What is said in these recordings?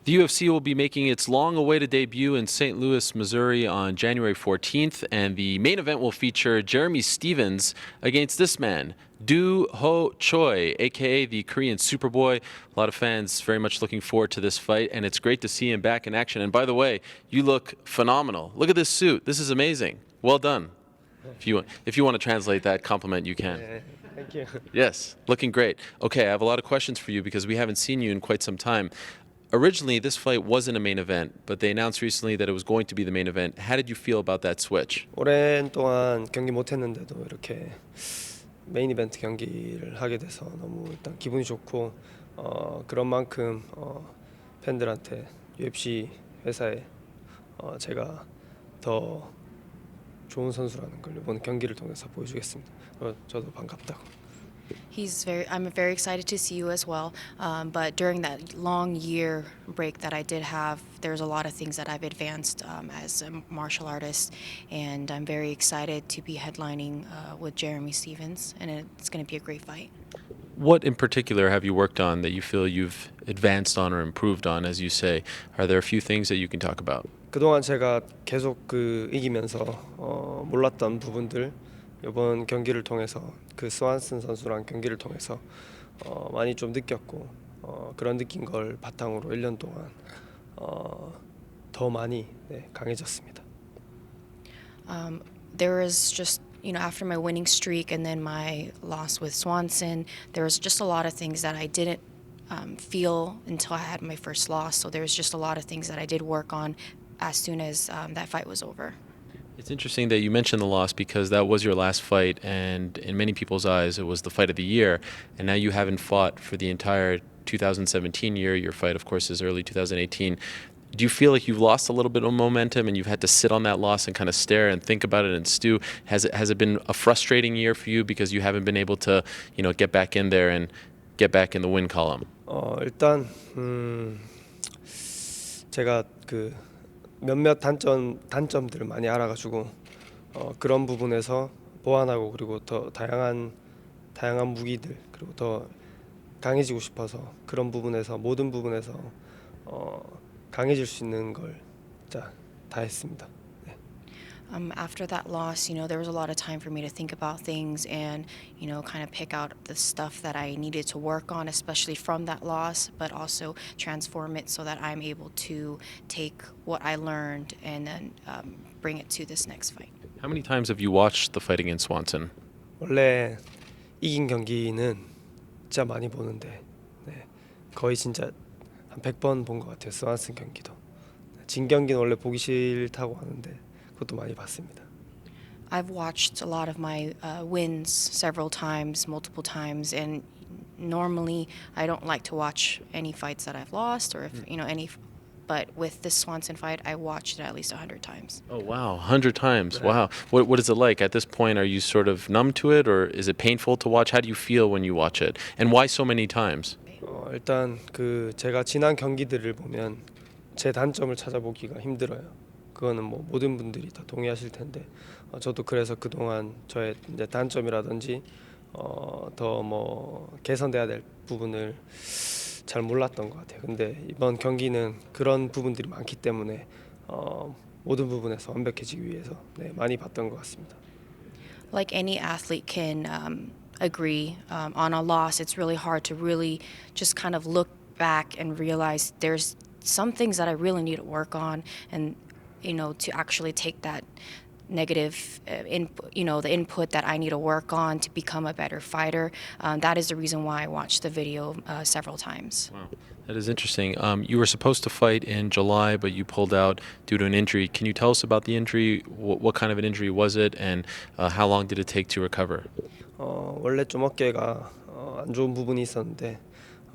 The UFC will be making its long-awaited debut in St. Louis, Missouri on January 14th, and the main event will feature Jeremy Stephens against this man, Ho Choi, aka the Korean Superboy. A lot of fans very much looking forward to this fight, and it's great to see him back in action. And by the way, you look phenomenal. Look at this suit. This is amazing. Well done. If you want to translate that compliment, you can. Thank you. Yes, looking great. Okay, I have a lot of questions for you because we haven't seen you in quite some time. Originally, this fight wasn't a main event, but they announced recently that it was going to be the main event. How did you feel about that switch? 오랜 동안 경기 못했는데도 이렇게 메인 이벤트 경기를 하게 돼서 너무 일단 기분이 좋고 그런 만큼 팬들한테 UFC 회사에 제가 더 좋은 선수라는 걸 이번 경기를 통해서 보여주겠습니다. 저도 반갑다고. I'm very excited to see you as well. But during that long year break that I did have, there's a lot of things that I've advanced as a martial artist, and I'm very excited to be headlining with Jeremy Stephens, and it's going to be a great fight. What in particular have you worked on that you feel you've advanced on or improved on, as you say? Are there a few things that you can talk about? 그동안 제가 계속 이기면서 몰랐던 부분들 이번 경기를 통해서 그 스완슨 선수랑 경기를 통해서 많이 좀 느꼈고 그런 느낀 걸 바탕으로 1년 동안 더 많이 강해졌습니다. There is just, after my winning streak and then my loss with Swanson, there was just a lot of things that I didn't feel until I had my first loss. So there was just a lot of things that I did work on as soon as that fight was over. It's interesting that you mentioned the loss because that was your last fight, and in many people's eyes, it was the fight of the year. And now you haven't fought for the entire 2017 year. Your fight, of course, is early 2018. Do you feel like you've lost a little bit of momentum and you've had to sit on that loss and kind of stare and think about it and stew? Has it been a frustrating year for you because you haven't been able to, get back in there and get back in the win column? 일단 제가 몇몇 단점들을 많이 알아가지고 그런 부분에서 보완하고 그리고 더 다양한 무기들 그리고 더 강해지고 싶어서 그런 부분에서 모든 부분에서 강해질 수 있는 걸 다 했습니다. After that loss, there was a lot of time for me to think about things and, kind of pick out the stuff that I needed to work on, especially from that loss, but also transform it so that I'm able to take what I learned and then bring it to this next fight. How many times have you watched the fight against Swanson? 원래 이긴 경기는 진짜 많이 보는데 거의 진짜 한 100번 본 것 같아요. 스완슨 경기도. 진 경기는 원래 보기 싫다고 하는데 그것도 많이 봤습니다. I've watched a lot of my wins several times, multiple times, and normally I don't like to watch any fights that I've lost or if any. But with this Swanson fight, I watched it at least 100 times. Oh wow, 100 times! Wow. What is it like at this point? Are you sort of numb to it, or is it painful to watch? How do you feel when you watch it, and why so many times? 일단 제가 지난 경기들을 보면 제 단점을 찾아보기가 힘들어요. 그거는 뭐 모든 분들이 다 동의하실 텐데 저도 그래서 그동안 저의 이제 단점이라든지 더 개선돼야 될 부분을 잘 몰랐던 것 같아요. 근데 이번 경기는 그런 부분들이 많기 때문에 모든 부분에서 완벽해지기 위해서 많이 봤던 것 같습니다. Like any athlete can agree on a loss, it's really hard to really just kind of look back and realize there's some things that I really need to work on, and to actually take that negative input, the input that I need to work on to become a better fighter. That is the reason why I watched the video several times. Wow, that is interesting. You were supposed to fight in July, but you pulled out due to an injury. Can you tell us about the injury? What kind of an injury was it, and how long did it take to recover? 원래 좀 어깨가 안 좋은 부분이 있었는데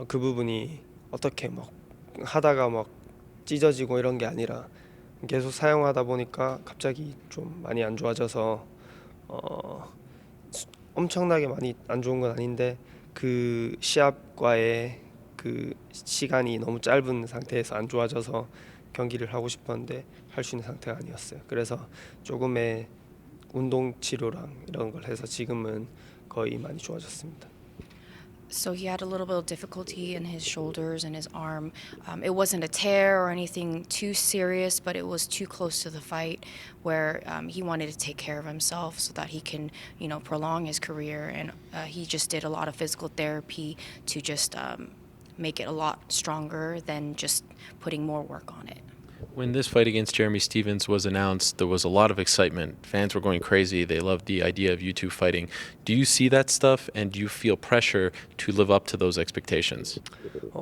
그 부분이 어떻게 하다가 찢어지고 이런 게 아니라 계속 사용하다 보니까 갑자기 좀 많이 안 좋아져서 엄청나게 많이 안 좋은 건 아닌데 그 시합과의 그 시간이 너무 짧은 상태에서 안 좋아져서 경기를 하고 싶었는데 할 수 있는 상태가 아니었어요. 그래서 조금의 운동 치료랑 이런 걸 해서 지금은 거의 많이 좋아졌습니다. So he had a little bit of difficulty in his shoulders and his arm. It wasn't a tear or anything too serious, but it was too close to the fight where he wanted to take care of himself so that he can, prolong his career. And he just did a lot of physical therapy to just make it a lot stronger than just putting more work on it. When this fight against Jeremy Stevens was announced, there was a lot of excitement. Fans were going crazy. They loved the idea of you two fighting. Do you see that stuff, and do you feel pressure to live up to those expectations?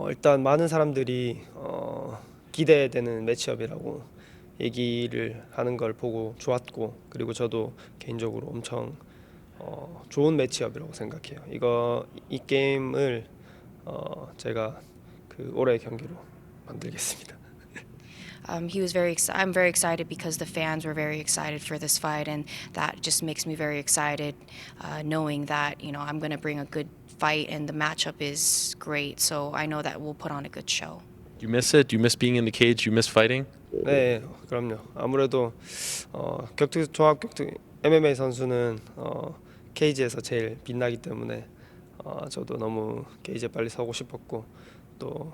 일단 많은 사람들이 기대되는 매치업이라고 얘기를 하는 걸 보고 좋았고, 그리고 저도 개인적으로 엄청 좋은 매치업이라고 생각해요. 이 게임을 제가 그 올해 경기로 만들겠습니다. I'm very excited because the fans were very excited for this fight, and that just makes me very excited, knowing that I'm going to bring a good fight and the matchup is great. So I know that we'll put on a good show. Do you miss it? Do you miss being in the cage? Do you miss fighting? 네, 그럼요. 아무래도 종합 격투 MMA 선수는 케이지에서 제일 빛나기 때문에 저도 너무 케이지에 빨리 서고 싶었고, 또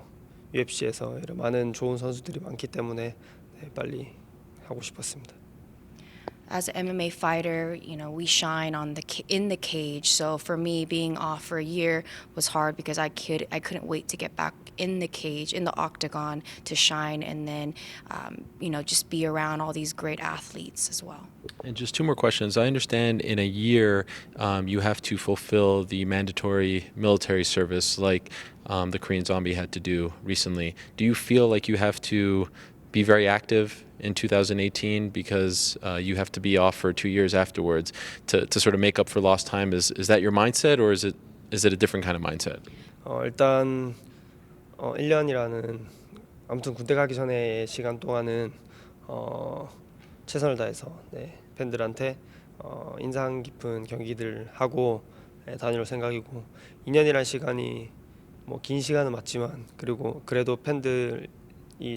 UFC에서 이런 많은 좋은 선수들이 많기 때문에 빨리 하고 싶었습니다. As an MMA fighter, we shine in the cage. So for me, being off for a year was hard because I couldn't wait to get back in the cage, in the octagon, to shine, and then just be around all these great athletes as well. And just two more questions. I understand in a year you have to fulfill the mandatory military service like the Korean Zombie had to do recently. Do you feel like you have to be very active in 2018 because you have to be off for 2 years afterwards to sort of make up for lost time? Is that your mindset, or is it a different kind of mindset? 일단 1년이라는 아무튼 군대 가기 전에 시간 동안은 최선을 다해서 팬들한테 인상 깊은 경기들 하고 다닐 생각이고, 2년이라는 시간이 뭐 긴 시간은 맞지만 그래도 팬들이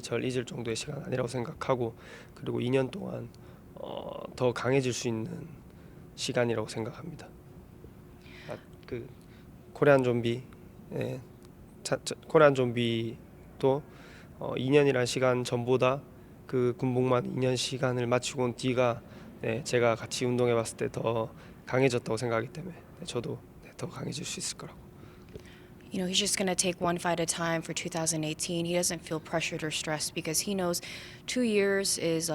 절 잊을 정도의 시간 아니라고 생각하고, 그리고 2년 동안 더 강해질 수 있는 시간이라고 생각합니다. 그 코리안 좀비도 2년이란 시간 전보다 그 군복만 2년 시간을 마치고 온 뒤가 제가 같이 운동해 봤을 때 더 강해졌다고 생각하기 때문에 저도 더 강해질 수 있을 거라고. He's just going to take one fight at a time for 2018. He doesn't feel pressured or stressed because he knows 2 years is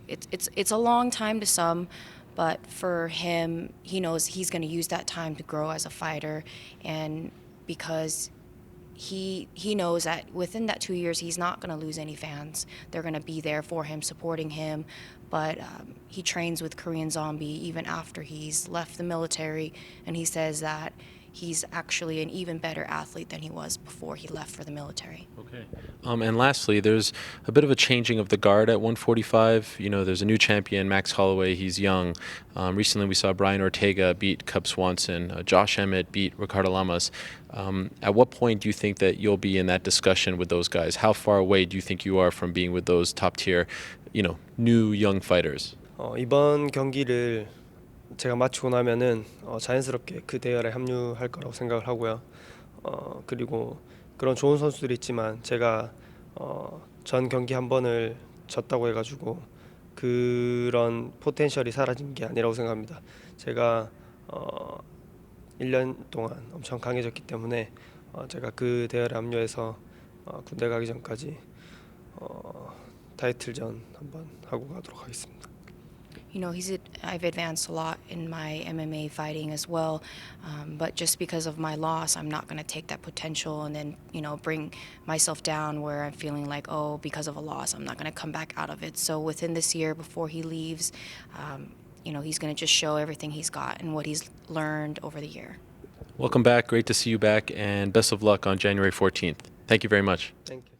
it's a long time to some, but for him, he knows he's going to use that time to grow as a fighter, and because he knows that within that 2 years he's not going to lose any fans. They're going to be there for him, supporting him, but he trains with Korean Zombie even after he's left the military, and he says that he's actually an even better athlete than he was before he left for the military. Okay. And lastly, there's a bit of a changing of the guard at 145. There's a new champion, Max Holloway. He's young. Recently, we saw Brian Ortega beat Cub Swanson. Josh Emmett beat Ricardo Lamas. At what point do you think that you'll be in that discussion with those guys? How far away do you think you are from being with those top-tier, new young fighters? 이번 경기를 제가 마치고 나면은 자연스럽게 그 대열에 합류할 거라고 생각을 하고요. 그리고 그런 좋은 선수들이 있지만 제가 전 경기 한 번을 졌다고 해가지고 그런 포텐셜이 사라진 게 아니라고 생각합니다. 제가 1년 동안 엄청 강해졌기 때문에 제가 그 대열에 합류해서 군대 가기 전까지 타이틀전 한번 하고 가도록 하겠습니다. I've advanced a lot in my MMA fighting as well, but just because of my loss, I'm not going to take that potential and then, bring myself down where I'm feeling like, because of a loss, I'm not going to come back out of it. So within this year, before he leaves, he's going to just show everything he's got and what he's learned over the year. Welcome back. Great to see you back, and best of luck on January 14th. Thank you very much. Thank you.